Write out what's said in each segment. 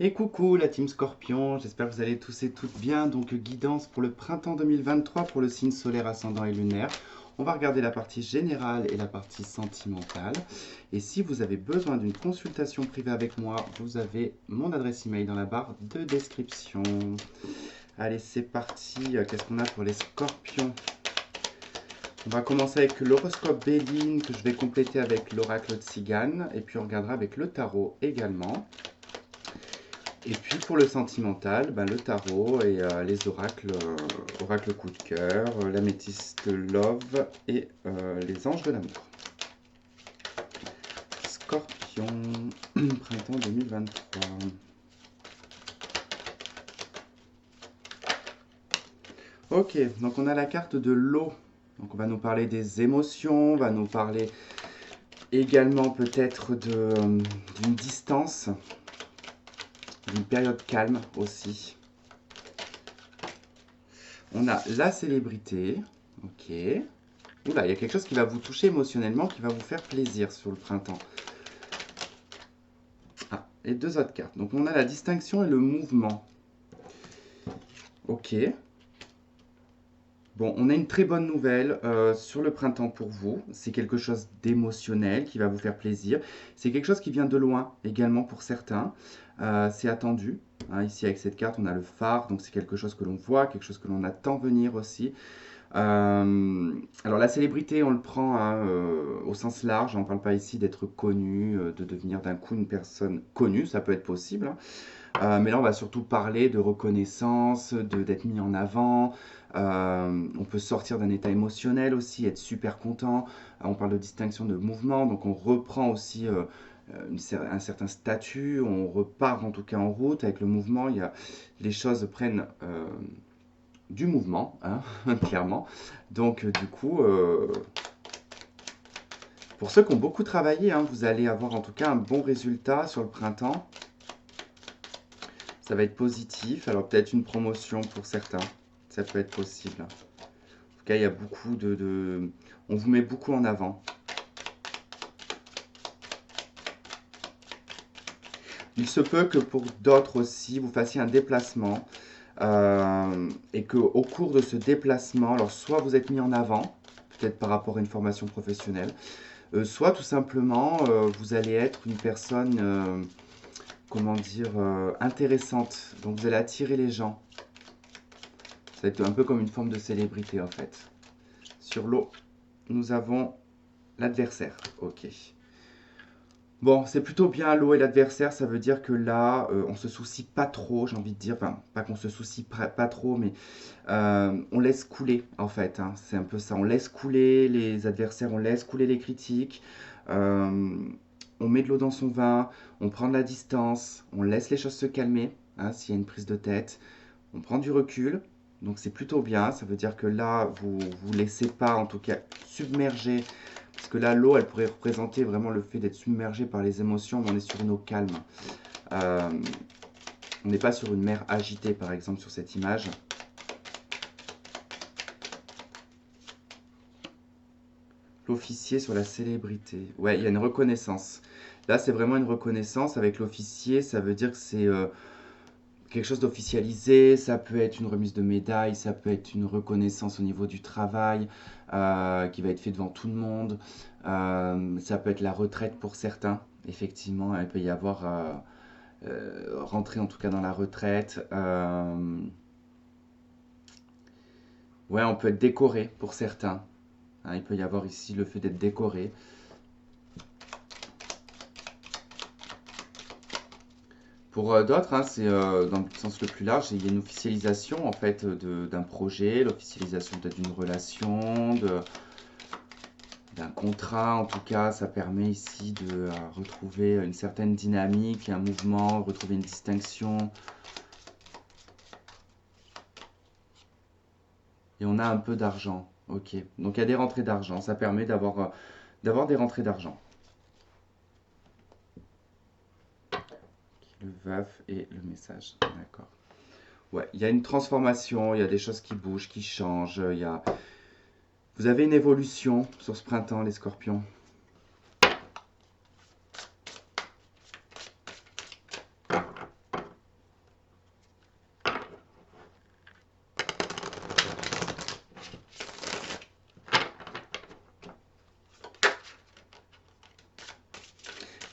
Et coucou la team Scorpion, j'espère que vous allez tous et toutes bien. Donc guidance pour le printemps 2023 pour le signe solaire ascendant et lunaire. On va regarder la partie générale et la partie sentimentale. Et si vous avez besoin d'une consultation privée avec moi, vous avez mon adresse email dans la barre de description. Allez, c'est parti. Qu'est-ce qu'on a pour les Scorpions? On va commencer avec l'horoscope Béline que je vais compléter avec l'oracle de Tzigane. Et puis on regardera avec le tarot également. Et puis pour le sentimental, ben, le tarot et les oracles, oracle coup de cœur, l'améthyste love et les anges de l'amour. Scorpion, printemps 2023. Ok, donc on a la carte de l'eau. Donc on va nous parler des émotions, on va nous parler également peut-être d'une distance, d'une période calme aussi. On a la célébrité, ok. Oula, il y a quelque chose qui va vous toucher émotionnellement, qui va vous faire plaisir sur le printemps. Ah, et deux autres cartes. Donc on a la distinction et le mouvement. Ok. Bon, on a une très bonne nouvelle sur le printemps pour vous. C'est quelque chose d'émotionnel qui va vous faire plaisir. C'est quelque chose qui vient de loin également pour certains. C'est attendu. Hein, ici avec cette carte, on a le phare, donc c'est quelque chose que l'on voit, quelque chose que l'on attend venir aussi. Alors la célébrité, on le prend hein, au sens large, on ne parle pas ici d'être connu, de devenir d'un coup une personne connue, ça peut être possible, hein. Mais là on va surtout parler de reconnaissance, d'être mis en avant, on peut sortir d'un état émotionnel aussi, être super content. On parle de distinction de mouvement, donc on reprend aussi un certain statut, on repart en tout cas en route avec le mouvement, les choses prennent du mouvement, hein, clairement. Donc du coup, pour ceux qui ont beaucoup travaillé, hein, vous allez avoir en tout cas un bon résultat sur le printemps. Ça va être positif. Alors peut-être une promotion pour certains. Ça peut être possible. En tout cas, il y a beaucoup on vous met beaucoup en avant. Il se peut que pour d'autres aussi, vous fassiez un déplacement et qu'au cours de ce déplacement, alors soit vous êtes mis en avant, peut-être par rapport à une formation professionnelle, soit tout simplement vous allez être une personne, comment dire, intéressante. Donc vous allez attirer les gens. Ça va être un peu comme une forme de célébrité en fait. Sur l'eau, nous avons l'adversaire. Ok. Bon, c'est plutôt bien l'eau et l'adversaire, ça veut dire que là, on se soucie pas trop, j'ai envie de dire, enfin, pas qu'on se soucie pas trop, mais on laisse couler en fait, hein. C'est un peu ça, on laisse couler les adversaires, on laisse couler les critiques, euh, on met de l'eau dans son vin, on prend de la distance, on laisse les choses se calmer, hein, s'il y a une prise de tête, on prend du recul, donc c'est plutôt bien, ça veut dire que là, vous vous laissez pas en tout cas submerger, parce que là, l'eau, elle pourrait représenter vraiment le fait d'être submergé par les émotions, mais on est sur une eau calme. Euh, on n'est pas sur une mer agitée, par exemple, sur cette image. L'officier sur la célébrité. Ouais, il y a une reconnaissance. Là, c'est vraiment une reconnaissance. Avec l'officier, ça veut dire que c'est quelque chose d'officialisé. Ça peut être une remise de médaille, ça peut être une reconnaissance au niveau du travail qui va être fait devant tout le monde. Ça peut être la retraite pour certains. Effectivement, il peut y avoir rentrer en tout cas dans la retraite. Ouais, on peut être décoré pour certains. Hein, il peut y avoir ici le fait d'être décoré. Pour d'autres, hein, c'est dans le sens le plus large, il y a une officialisation en fait d'un projet, l'officialisation peut-être d'une relation, d'un contrat. En tout cas, ça permet ici de retrouver une certaine dynamique, un mouvement, retrouver une distinction. Et on a un peu d'argent. Ok. Donc il y a des rentrées d'argent. Ça permet d'avoir des rentrées d'argent. Le veuf et le message. D'accord. Ouais, il y a une transformation, il y a des choses qui bougent, qui changent. Vous avez une évolution sur ce printemps, les scorpions.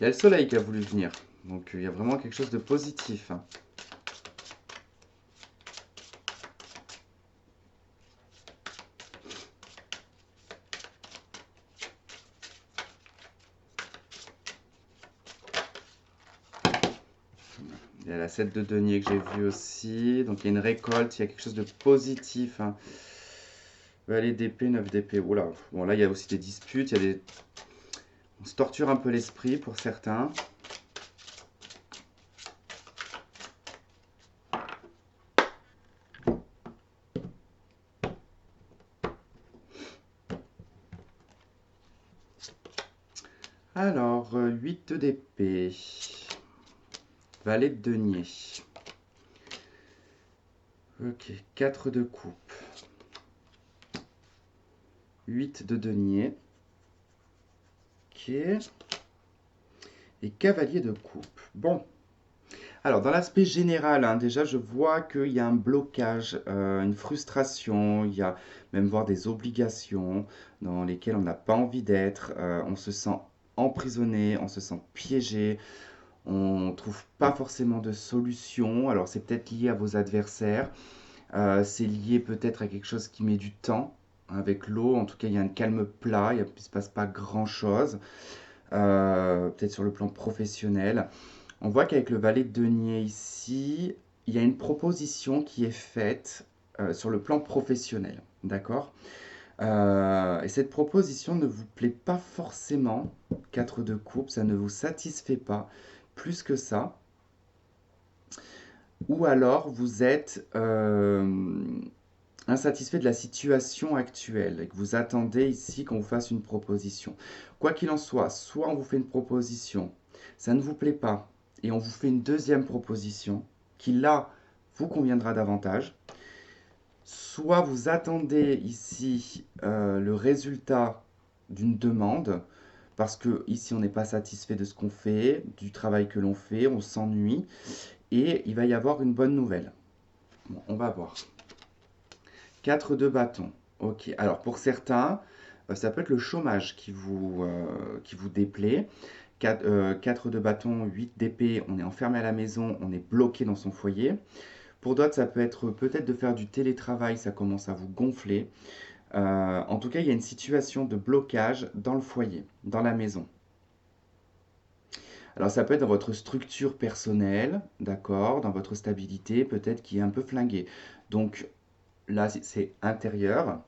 Il y a le soleil qui a voulu venir. Donc il y a vraiment quelque chose de positif, hein. Il y a la 7 de denier que j'ai vu aussi. Donc il y a une récolte, il y a quelque chose de positif, hein. Valet d'épée, 9 d'épée. Oula. Bon, là, il y a aussi des disputes. Il y a des... On se torture un peu l'esprit pour certains. Alors, 8 d'épée. Valet de denier. Ok, 4 de coupe. 8 de denier. Ok. Et cavalier de coupe. Bon. Alors, dans l'aspect général, hein, déjà, je vois qu'il y a un blocage, une frustration, il y a même voire des obligations dans lesquelles on n'a pas envie d'être. On se sent emprisonné, on se sent piégé, on ne trouve pas forcément de solution. Alors, c'est peut-être lié à vos adversaires, c'est lié peut-être à quelque chose qui met du temps. Avec l'eau, en tout cas, il y a un calme plat, il ne se passe pas grand-chose, peut-être sur le plan professionnel. On voit qu'avec le valet de denier ici, il y a une proposition qui est faite sur le plan professionnel, d'accord? Et cette proposition ne vous plaît pas forcément, 4 de coupe, ça ne vous satisfait pas plus que ça. Ou alors vous êtes insatisfait de la situation actuelle et que vous attendez ici qu'on vous fasse une proposition. Quoi qu'il en soit, soit on vous fait une proposition, ça ne vous plaît pas, et on vous fait une deuxième proposition qui là vous conviendra davantage, soit vous attendez ici le résultat d'une demande, parce que ici on n'est pas satisfait de ce qu'on fait, du travail que l'on fait, on s'ennuie, et il va y avoir une bonne nouvelle. Bon, on va voir. 4 de bâton. Ok, alors pour certains, ça peut être le chômage qui vous déplaît. 4 de bâton, 8 d'épée, on est enfermé à la maison, on est bloqué dans son foyer. Pour d'autres, ça peut être peut-être de faire du télétravail, ça commence à vous gonfler. En tout cas, il y a une situation de blocage dans le foyer, dans la maison. Alors ça peut être dans votre structure personnelle, d'accord, dans votre stabilité, peut-être qui est un peu flinguée. Donc là, c'est intérieur.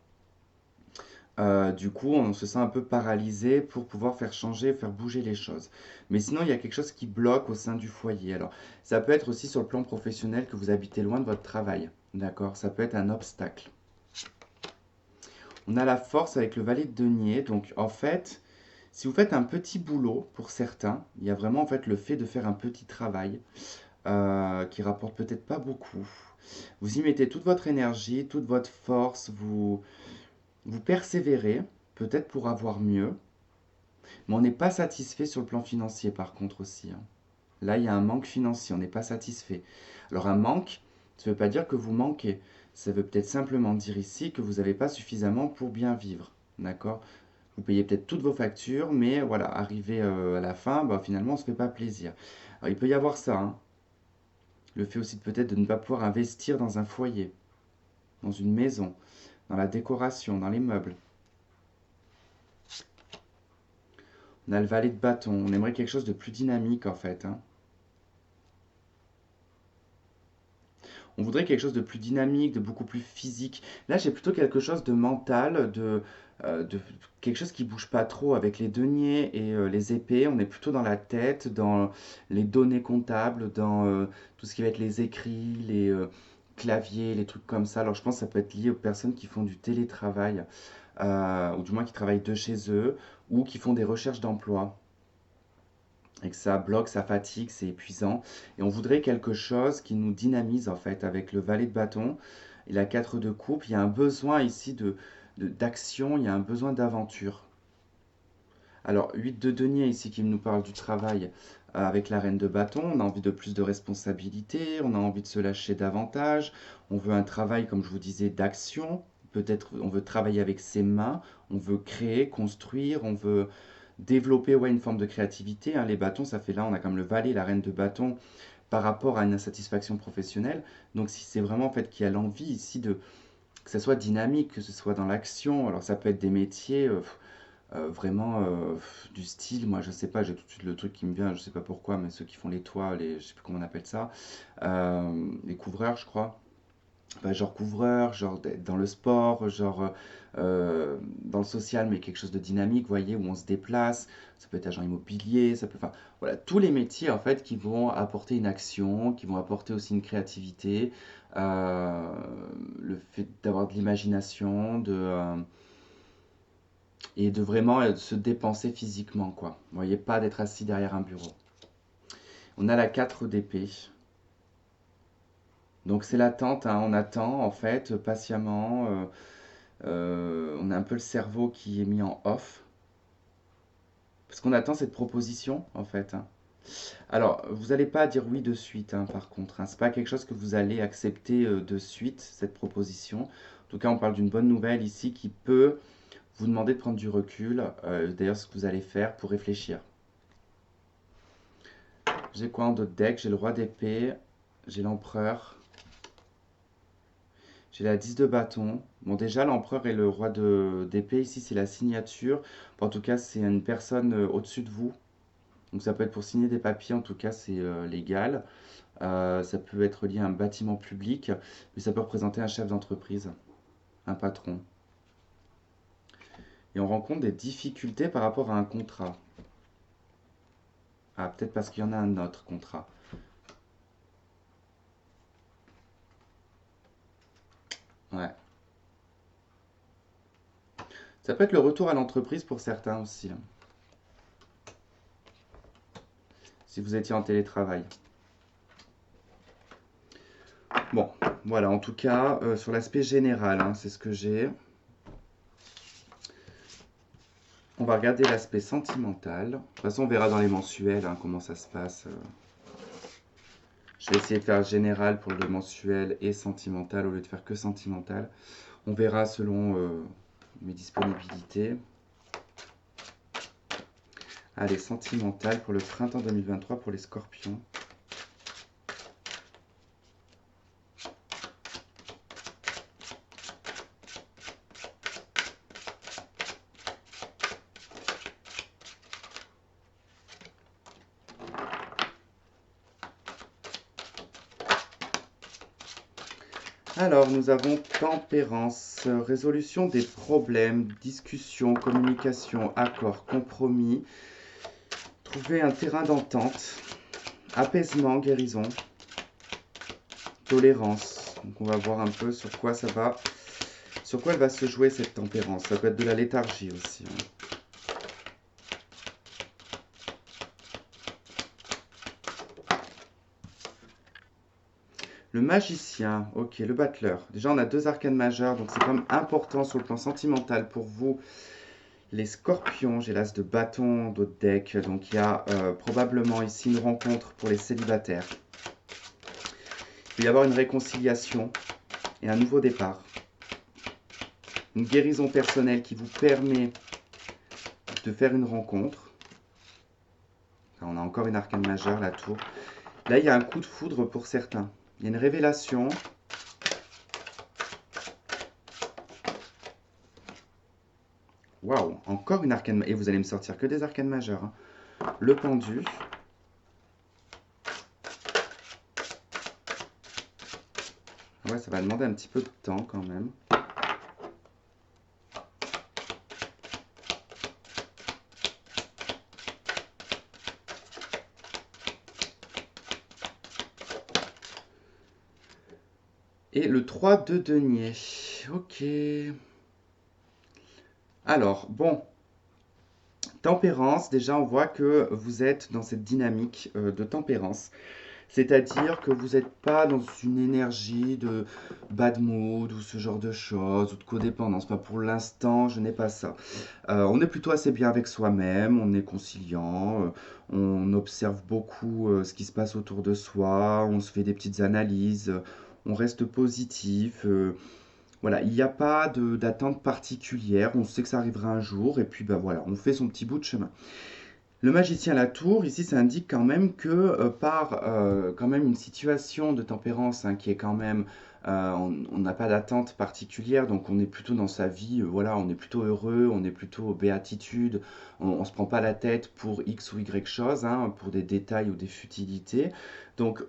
Du coup, on se sent un peu paralysé pour pouvoir faire changer, faire bouger les choses. Mais sinon, il y a quelque chose qui bloque au sein du foyer. Alors, ça peut être aussi sur le plan professionnel que vous habitez loin de votre travail. D'accord? Ça peut être un obstacle. On a la force avec le valet de denier. Donc, en fait, si vous faites un petit boulot, pour certains, il y a vraiment en fait le fait de faire un petit travail qui rapporte peut-être pas beaucoup. Vous y mettez toute votre énergie, toute votre force, vous persévérez, peut-être pour avoir mieux, mais on n'est pas satisfait sur le plan financier par contre aussi, hein. Là, il y a un manque financier, on n'est pas satisfait. Alors un manque, ça ne veut pas dire que vous manquez. Ça veut peut-être simplement dire ici que vous n'avez pas suffisamment pour bien vivre. D'accord? Vous payez peut-être toutes vos factures, mais voilà, arrivé à la fin, bah, finalement, on ne se fait pas plaisir. Alors il peut y avoir ça, hein. Le fait aussi peut-être de ne pas pouvoir investir dans un foyer, dans une maison, dans la décoration, dans les meubles. On a le valet de bâton. On aimerait quelque chose de plus dynamique en fait, hein. On voudrait quelque chose de plus dynamique, de beaucoup plus physique. Là, j'ai plutôt quelque chose de mental, de quelque chose qui bouge pas trop avec les deniers et les épées. On est plutôt dans la tête, dans les données comptables, dans tout ce qui va être les écrits, les claviers, les trucs comme ça. Alors, je pense que ça peut être lié aux personnes qui font du télétravail, ou du moins qui travaillent de chez eux, ou qui font des recherches d'emploi et que ça bloque, ça fatigue, c'est épuisant. Et on voudrait quelque chose qui nous dynamise en fait avec le valet de bâton et la 4 de coupe. Il y a un besoin ici d'action, il y a un besoin d'aventure. Alors 8 de denier ici qui nous parle du travail avec la reine de bâton. On a envie de plus de responsabilités, on a envie de se lâcher davantage. On veut un travail, comme je vous disais, d'action. Peut-être on veut travailler avec ses mains, on veut créer, construire, on veut développer ouais, une forme de créativité, hein. Les bâtons, ça fait là, on a comme le valet, la reine de bâton par rapport à une insatisfaction professionnelle. Donc si c'est vraiment en fait qu'il y a l'envie ici de que ça soit dynamique, que ce soit dans l'action, alors ça peut être des métiers vraiment du style, moi je sais pas, j'ai tout de suite le truc qui me vient, je sais pas pourquoi, mais ceux qui font les toits, je sais plus comment on appelle ça, les couvreurs je crois. Bah, genre couvreur, genre dans le sport, genre dans le social, mais quelque chose de dynamique, vous voyez, où on se déplace. Ça peut être agent immobilier, ça peut, enfin, voilà, tous les métiers en fait qui vont apporter une action, qui vont apporter aussi une créativité, euh, le fait d'avoir de l'imagination, et de vraiment se dépenser physiquement, quoi. Vous voyez, pas d'être assis derrière un bureau. On a la 4 d'épée. Donc c'est l'attente, hein, on attend en fait patiemment. On a un peu le cerveau qui est mis en off. Parce qu'on attend cette proposition, en fait, hein. Alors, vous n'allez pas dire oui de suite, hein, par contre, hein. C'est pas quelque chose que vous allez accepter de suite, cette proposition. En tout cas, on parle d'une bonne nouvelle ici qui peut vous demander de prendre du recul. D'ailleurs, ce que vous allez faire pour réfléchir. J'ai quoi en d'autres deck? J'ai le roi d'épée, j'ai l'empereur, j'ai la 10 de bâton. Bon, déjà, l'empereur et le roi d'épée, ici, c'est la signature. En tout cas, c'est une personne au-dessus de vous. Donc, ça peut être pour signer des papiers, en tout cas, c'est légal. Ça peut être lié à un bâtiment public, mais ça peut représenter un chef d'entreprise, un patron. Et on rencontre des difficultés par rapport à un contrat. Ah, peut-être parce qu'il y en a un autre contrat. Ouais. Ça peut être le retour à l'entreprise pour certains aussi, hein, si vous étiez en télétravail. Bon, voilà, en tout cas, sur l'aspect général, hein, c'est ce que j'ai. On va regarder l'aspect sentimental. De toute façon, on verra dans les mensuels hein, comment ça se passe. Je vais essayer de faire général pour le mensuel et sentimental au lieu de faire que sentimental. On verra selon mes disponibilités. Allez, sentimental pour le printemps 2023 pour les scorpions. Alors, nous avons tempérance, résolution des problèmes, discussion, communication, accord, compromis, trouver un terrain d'entente, apaisement, guérison, tolérance. Donc, on va voir un peu sur quoi ça va, sur quoi elle va se jouer cette tempérance. Ça peut être de la léthargie aussi, hein. Le magicien, ok, le battleur. Déjà, on a deux arcanes majeures, donc c'est quand même important sur le plan sentimental pour vous. Les scorpions, j'ai l'as de bâton, d'autres decks, donc il y a probablement ici une rencontre pour les célibataires. Il peut y avoir une réconciliation et un nouveau départ. Une guérison personnelle qui vous permet de faire une rencontre. Là, on a encore une arcane majeure, la tour. Là, il y a un coup de foudre pour certains. Il y a une révélation. Waouh, encore une arcane. Et vous allez me sortir que des arcanes majeures, hein. Le pendu. Ouais, ça va demander un petit peu de temps quand même. Et le 3 de denier. Ok. Alors, bon. Tempérance, déjà on voit que vous êtes dans cette dynamique de tempérance. C'est-à-dire que vous n'êtes pas dans une énergie de bad mood ou ce genre de choses, ou de codépendance. Enfin, pour l'instant, je n'ai pas ça. On est plutôt assez bien avec soi-même, on est conciliant, on observe beaucoup ce qui se passe autour de soi, on se fait des petites analyses, on reste positif. Voilà, il n'y a pas d'attente particulière, on sait que ça arrivera un jour, et puis bah voilà, on fait son petit bout de chemin. Le magicien à la tour, ici, ça indique quand même que par quand même une situation de tempérance hein, qui est quand même, on n'a pas d'attente particulière, donc on est plutôt dans sa vie, voilà, on est plutôt heureux, on est plutôt béatitude, on ne se prend pas la tête pour X ou Y chose, hein, pour des détails ou des futilités. Donc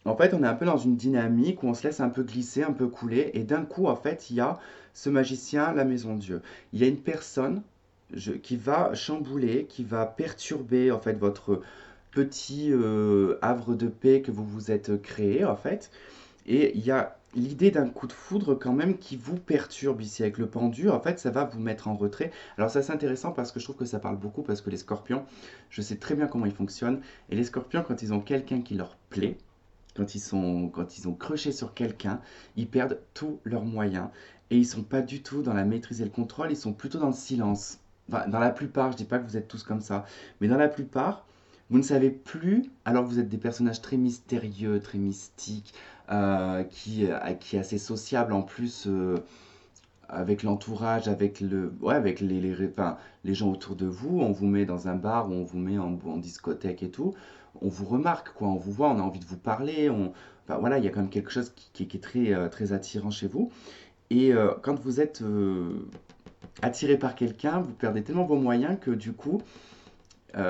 en fait, on est un peu dans une dynamique où on se laisse un peu glisser, un peu couler, et d'un coup, en fait, il y a ce magicien, la maison Dieu. Il y a une personne qui va chambouler, qui va perturber, en fait, votre petit havre de paix que vous vous êtes créé, en fait. Et il y a l'idée d'un coup de foudre quand même qui vous perturbe ici avec le pendu. En fait, ça va vous mettre en retrait. Alors ça, c'est intéressant parce que je trouve que ça parle beaucoup parce que les scorpions, je sais très bien comment ils fonctionnent. Et les scorpions, quand ils ont quelqu'un qui leur plaît, quand ils ont crushé sur quelqu'un, ils perdent tous leurs moyens et ils sont pas du tout dans la maîtrise et le contrôle, ils sont plutôt dans le silence. Enfin, dans la plupart, je dis pas que vous êtes tous comme ça, mais dans la plupart, vous ne savez plus, alors que vous êtes des personnages très mystérieux, très mystiques, qui est assez sociable en plus avec l'entourage, avec enfin, les gens autour de vous. On vous met dans un bar ou on vous met en discothèque et tout. On vous remarque, quoi. On vous voit, on a envie de vous parler. Enfin, voilà, il y a quand même quelque chose qui est très, très attirant chez vous. Et quand vous êtes attiré par quelqu'un, vous perdez tellement vos moyens que du coup, vous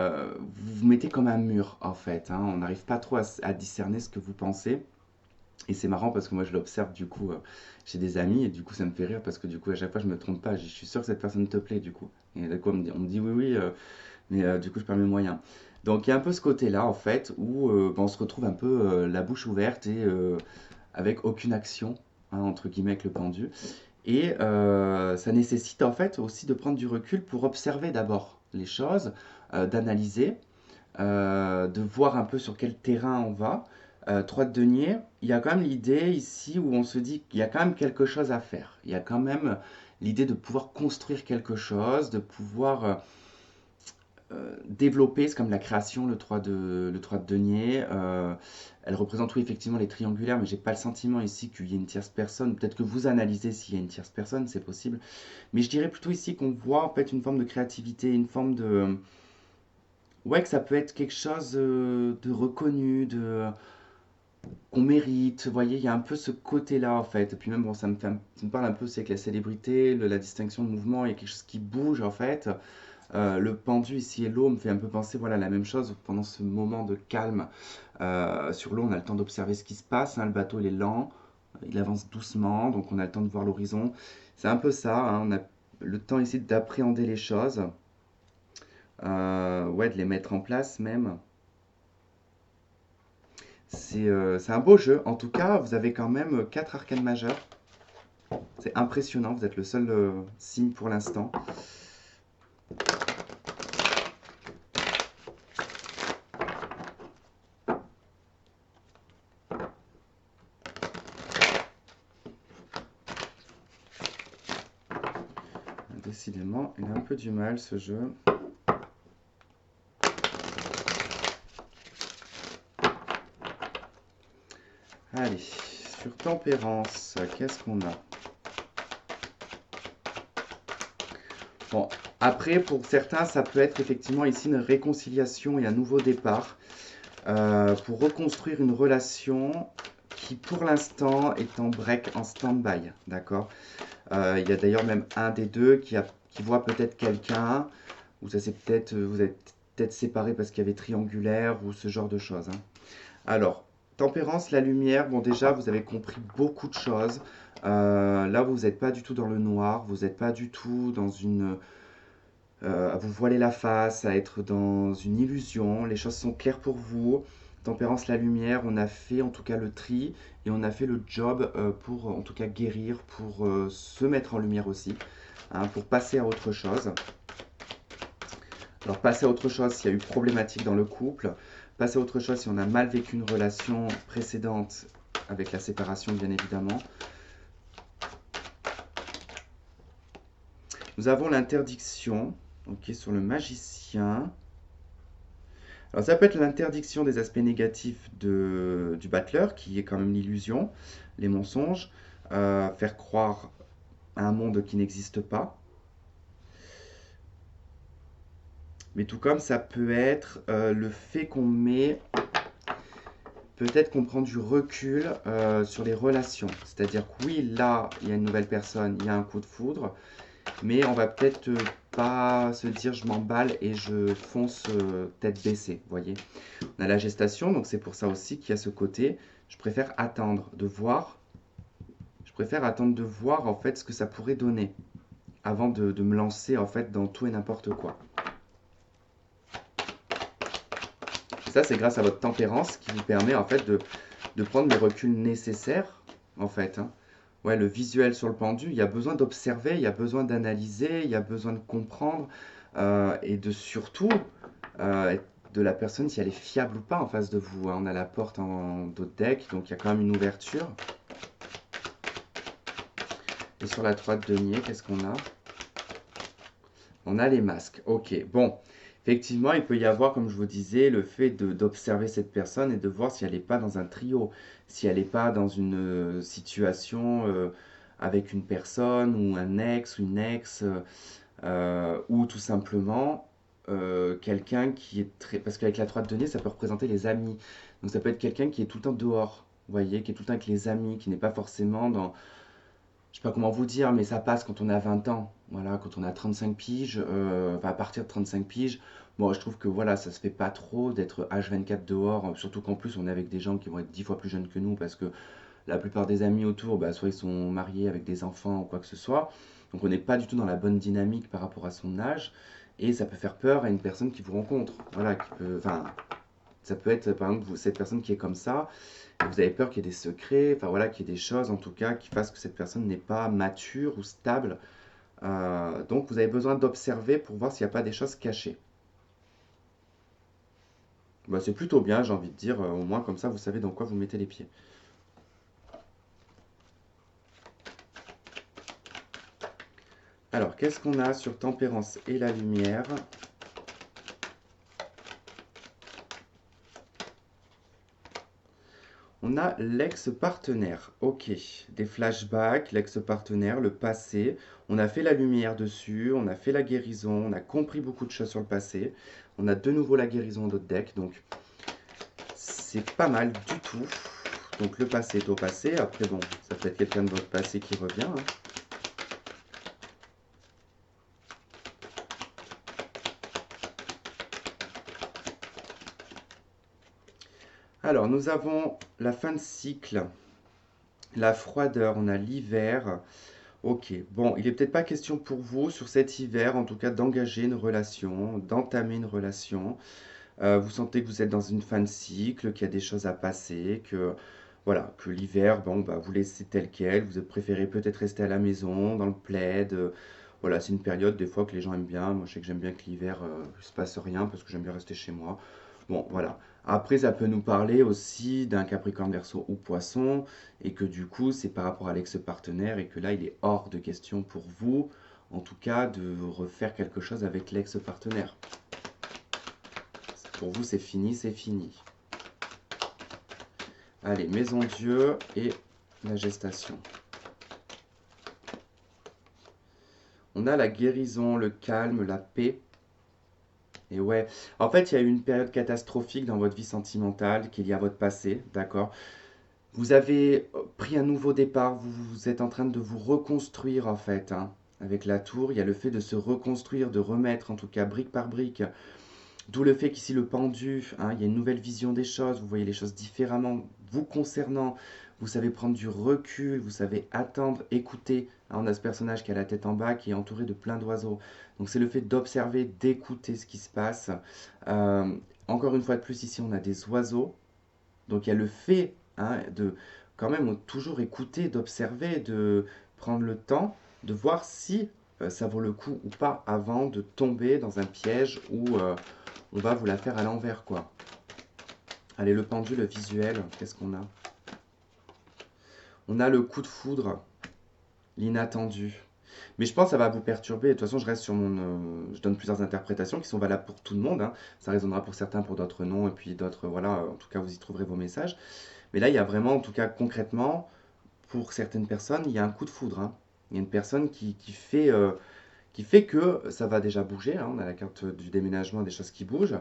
vous mettez comme un mur, en fait, hein. On n'arrive pas trop à discerner ce que vous pensez. Et c'est marrant parce que moi je l'observe du coup chez des amis et du coup ça me fait rire parce que du coup à chaque fois je me trompe pas, je suis sûr que cette personne te plaît du coup. Et du coup on me dit oui oui, mais du coup je perds mes moyens. Donc il y a un peu ce côté-là en fait où on se retrouve un peu la bouche ouverte et avec aucune action, hein, entre guillemets avec le pendu. Et ça nécessite en fait aussi de prendre du recul pour observer d'abord les choses, d'analyser de voir un peu sur quel terrain on va. 3 de denier, il y a quand même l'idée ici où on se dit qu'il y a quand même quelque chose à faire. Il y a quand même l'idée de pouvoir construire quelque chose, de pouvoir développer, c'est comme la création, le 3 de denier. Elle représente oui effectivement les triangulaires, mais j'ai pas le sentiment ici qu'il y ait une tierce personne. Peut-être que vous analysez s'il y a une tierce personne, c'est possible. Mais je dirais plutôt ici qu'on voit en fait une forme de créativité, une forme de, ouais, que ça peut être quelque chose de reconnu, qu'on mérite. Vous voyez, il y a un peu ce côté-là en fait. Et puis même, bon, ça me parle un peu aussi avec la célébrité, la distinction de mouvement. Il y a quelque chose qui bouge en fait. Le pendu ici et l'eau me fait un peu penser, voilà, la même chose pendant ce moment de calme. Sur l'eau, on a le temps d'observer ce qui se passe, hein. Le bateau, il est lent, il avance doucement, donc on a le temps de voir l'horizon. C'est un peu ça, hein. On a le temps ici d'appréhender les choses, ouais, de les mettre en place même. C'est un beau jeu. En tout cas, vous avez quand même 4 arcanes majeures. C'est impressionnant, vous êtes le seul signe pour l'instant. Décidément, il a un peu du mal ce jeu. Allez, sur tempérance, qu'est-ce qu'on a? Bon, après, pour certains, ça peut être effectivement ici une réconciliation et un nouveau départ pour reconstruire une relation qui, pour l'instant, est en break, en stand-by, d'accord? Il y a d'ailleurs même un des deux qui voit peut-être quelqu'un, ou ça c'est peut-être, vous êtes peut-être séparés parce qu'il y avait triangulaire, ou ce genre de choses, hein. Alors, tempérance, la lumière, bon déjà, vous avez compris beaucoup de choses. Là, vous n'êtes pas du tout dans le noir, vous n'êtes pas du tout dans à vous voiler la face, à être dans une illusion. Les choses sont claires pour vous. Tempérance, la lumière, on a fait en tout cas le tri et on a fait le job pour en tout cas guérir, pour se mettre en lumière aussi, hein, pour passer à autre chose. Alors passer à autre chose s'il y a eu problématique dans le couple, passer à autre chose si on a mal vécu une relation précédente avec la séparation bien évidemment. Nous avons l'interdiction, ok, sur le magicien. Alors ça peut être l'interdiction des aspects négatifs du battleur, qui est quand même l'illusion, les mensonges, faire croire à un monde qui n'existe pas. Mais tout comme ça peut être le fait qu'on met, peut-être qu'on prend du recul sur les relations. C'est-à-dire que oui, là, il y a une nouvelle personne, il y a un coup de foudre, mais on va peut-être pas se dire je m'emballe et je fonce tête baissée, vous voyez. On a la gestation, donc c'est pour ça aussi qu'il y a ce côté, je préfère attendre de voir, je préfère attendre de voir en fait ce que ça pourrait donner avant de me lancer en fait dans tout et n'importe quoi. Et ça, c'est grâce à votre tempérance qui vous permet en fait de prendre les reculs nécessaires en fait, hein. Ouais, le visuel sur le pendu, il y a besoin d'observer, il y a besoin d'analyser, il y a besoin de comprendre et de surtout être de la personne si elle est fiable ou pas en face de vous, hein. On a la porte en dos de deck, donc il y a quand même une ouverture. Et sur la 3 de denier, qu'est-ce qu'on a? On a les masques. Ok, bon. Effectivement, il peut y avoir, comme je vous disais, le fait d'observer cette personne et de voir si elle n'est pas dans un trio, si elle n'est pas dans une situation avec une personne ou un ex ou une ex, ou tout simplement quelqu'un qui est très... Parce qu'avec la 3 de denier, ça peut représenter les amis. Donc ça peut être quelqu'un qui est tout le temps dehors, vous voyez, qui est tout le temps avec les amis, qui n'est pas forcément dans je sais pas comment vous dire, mais ça passe quand on a 20 ans. Voilà, quand on a 35 piges, enfin, à partir de 35 piges, moi je trouve que voilà, ça se fait pas trop d'être H24 dehors, surtout qu'en plus on est avec des gens qui vont être 10 fois plus jeunes que nous parce que la plupart des amis autour, bah, soit ils sont mariés avec des enfants ou quoi que ce soit. Donc on n'est pas du tout dans la bonne dynamique par rapport à son âge et ça peut faire peur à une personne qui vous rencontre. Voilà, qui peut, enfin, ça peut être par exemple cette personne qui est comme ça, et vous avez peur qu'il y ait des secrets, enfin voilà, qu'il y ait des choses en tout cas qui fassent que cette personne n'est pas mature ou stable. Donc vous avez besoin d'observer pour voir s'il n'y a pas des choses cachées. Bah, c'est plutôt bien, j'ai envie de dire, au moins comme ça vous savez dans quoi vous mettez les pieds. Alors, qu'est-ce qu'on a sur tempérance et la lumière? On a l'ex-partenaire. Ok, des flashbacks, l'ex-partenaire, le passé. On a fait la lumière dessus, on a fait la guérison, on a compris beaucoup de choses sur le passé. On a de nouveau la guérison d'autres decks, donc c'est pas mal du tout. Donc le passé est au passé. Après, bon, ça peut être quelqu'un de votre passé qui revient, hein. Alors, nous avons la fin de cycle, la froideur, on a l'hiver. Ok, bon, il n'est peut-être pas question pour vous sur cet hiver, en tout cas, d'engager une relation, d'entamer une relation. Vous sentez que vous êtes dans une fin de cycle, qu'il y a des choses à passer, que voilà, que l'hiver, bon, bah, vous laissez tel quel, vous préférez peut-être rester à la maison, dans le plaid. Voilà, c'est une période des fois que les gens aiment bien. Moi, je sais que j'aime bien que l'hiver, il ne se passe rien parce que j'aime bien rester chez moi. Bon, voilà. Après, ça peut nous parler aussi d'un Capricorne Verseau ou Poisson, et que du coup, c'est par rapport à l'ex-partenaire, et que là, il est hors de question pour vous, en tout cas, de refaire quelque chose avec l'ex-partenaire. Pour vous, c'est fini, c'est fini. Allez, Maison Dieu et la gestation. On a la guérison, le calme, la paix. Et ouais, en fait, il y a eu une période catastrophique dans votre vie sentimentale qui est liée à votre passé, d'accord? Vous avez pris un nouveau départ, vous êtes en train de vous reconstruire en fait, hein. Avec la tour, il y a le fait de se reconstruire, de remettre en tout cas brique par brique. D'où le fait qu'ici le pendu, hein, il y a une nouvelle vision des choses, vous voyez les choses différemment vous concernant, vous savez prendre du recul, vous savez attendre, écouter, hein. On a ce personnage qui a la tête en bas, qui est entouré de plein d'oiseaux. Donc c'est le fait d'observer, d'écouter ce qui se passe. Euh, Encore une fois de plus, ici on a des oiseaux. Donc il y a le fait, hein, de quand même toujours écouter, d'observer, de prendre le temps, de voir si ça vaut le coup ou pas avant de tomber dans un piège où on va vous la faire à l'envers, quoi. Allez, le pendule, le visuel, qu'est-ce qu'on a? On a le coup de foudre, l'inattendu. Mais je pense que ça va vous perturber. De toute façon, je reste sur mon. Je donne plusieurs interprétations qui sont valables pour tout le monde, hein. Ça résonnera pour certains, pour d'autres non, et puis d'autres, voilà. En tout cas, vous y trouverez vos messages. Mais là, il y a vraiment, en tout cas concrètement, pour certaines personnes, il y a un coup de foudre, hein. Il y a une personne qui fait que ça va déjà bouger, hein, on a la carte du déménagement, des choses qui bougent,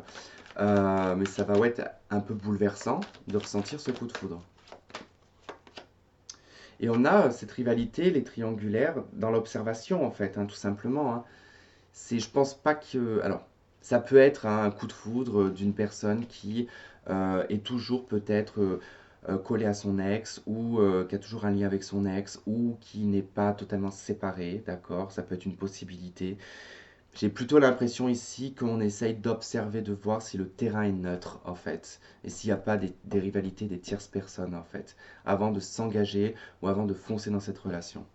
mais ça va ouais, être un peu bouleversant de ressentir ce coup de foudre. Et on a cette rivalité, les triangulaires, dans l'observation en fait, hein, tout simplement, hein. Je pense pas que, alors, ça peut être hein, un coup de foudre d'une personne qui est toujours peut-être collée à son ex ou qui a toujours un lien avec son ex ou qui n'est pas totalement séparée, d'accord? Ça peut être une possibilité. J'ai plutôt l'impression ici qu'on essaye d'observer, de voir si le terrain est neutre, en fait, et s'il n'y a pas des rivalités des tierces personnes, en fait, avant de s'engager ou avant de foncer dans cette relation.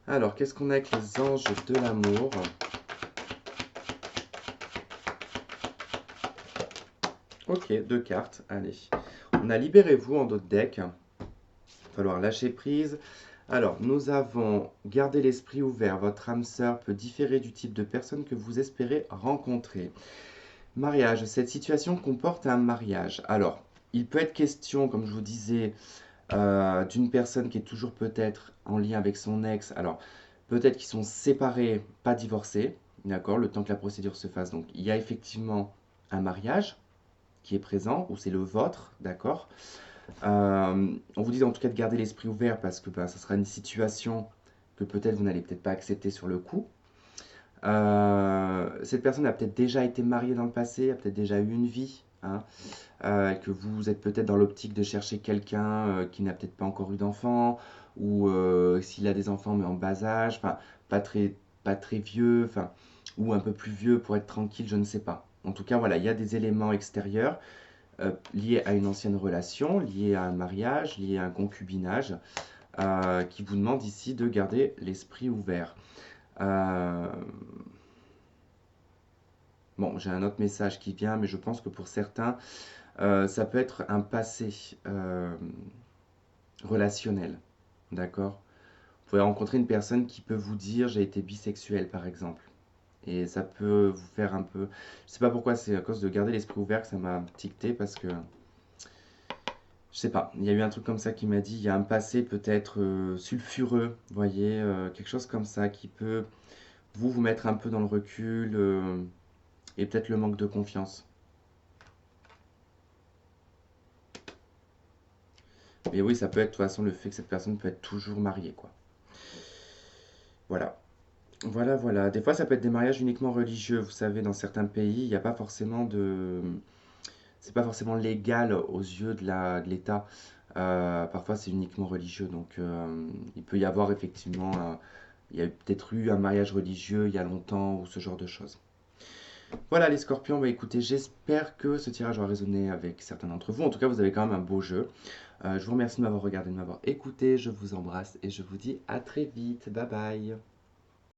Alors, qu'est-ce qu'on a avec les anges de l'amour? Ok, deux cartes, allez. On a libérez-vous en dos de deck. Il va falloir lâcher prise. Alors, nous avons gardé l'esprit ouvert. Votre âme sœur peut différer du type de personne que vous espérez rencontrer. Mariage. Cette situation comporte un mariage. Alors, il peut être question, comme je vous disais, d'une personne qui est toujours peut-être en lien avec son ex. Alors, peut-être qu'ils sont séparés, pas divorcés, d'accord, le temps que la procédure se fasse. Donc, il y a effectivement un mariage qui est présent, ou c'est le vôtre, d'accord. On vous dit en tout cas de garder l'esprit ouvert parce que ça sera une situation que peut-être vous n'allez peut-être pas accepter sur le coup. Cette personne a peut-être déjà été mariée dans le passé, a peut-être déjà eu une vie, hein, que vous êtes peut-être dans l'optique de chercher quelqu'un qui n'a peut-être pas encore eu d'enfant, ou s'il a des enfants mais en bas âge, enfin pas très, pas très vieux, enfin, ou un peu plus vieux pour être tranquille, je ne sais pas. En tout cas, voilà, il y a des éléments extérieurs liés à une ancienne relation, liés à un mariage, liés à un concubinage, qui vous demandent ici de garder l'esprit ouvert. Euh, Bon, j'ai un autre message qui vient, mais je pense que pour certains, ça peut être un passé relationnel. D'accord? Vous pouvez rencontrer une personne qui peut vous dire j'ai été bisexuel, par exemple. Et ça peut vous faire un peu. Je sais pas pourquoi, c'est à cause de garder l'esprit ouvert que ça m'a ticté, parce que. Je sais pas, il y a eu un truc comme ça qui m'a dit il y a un passé peut-être sulfureux, vous voyez, quelque chose comme ça qui peut vous mettre un peu dans le recul et peut-être le manque de confiance. Mais oui, ça peut être de toute façon le fait que cette personne peut être toujours mariée, quoi. Voilà. Voilà, voilà. Des fois, ça peut être des mariages uniquement religieux. Vous savez, dans certains pays, il n'y a pas forcément de. C'est pas forcément légal aux yeux de l'État. Parfois, c'est uniquement religieux. Donc, il peut y avoir effectivement. Il y a peut-être eu un mariage religieux il y a longtemps ou ce genre de choses. Voilà les scorpions, bah écoutez, j'espère que ce tirage aura résonné avec certains d'entre vous. En tout cas, vous avez quand même un beau jeu. Je vous remercie de m'avoir regardé, de m'avoir écouté. Je vous embrasse et je vous dis à très vite. Bye bye.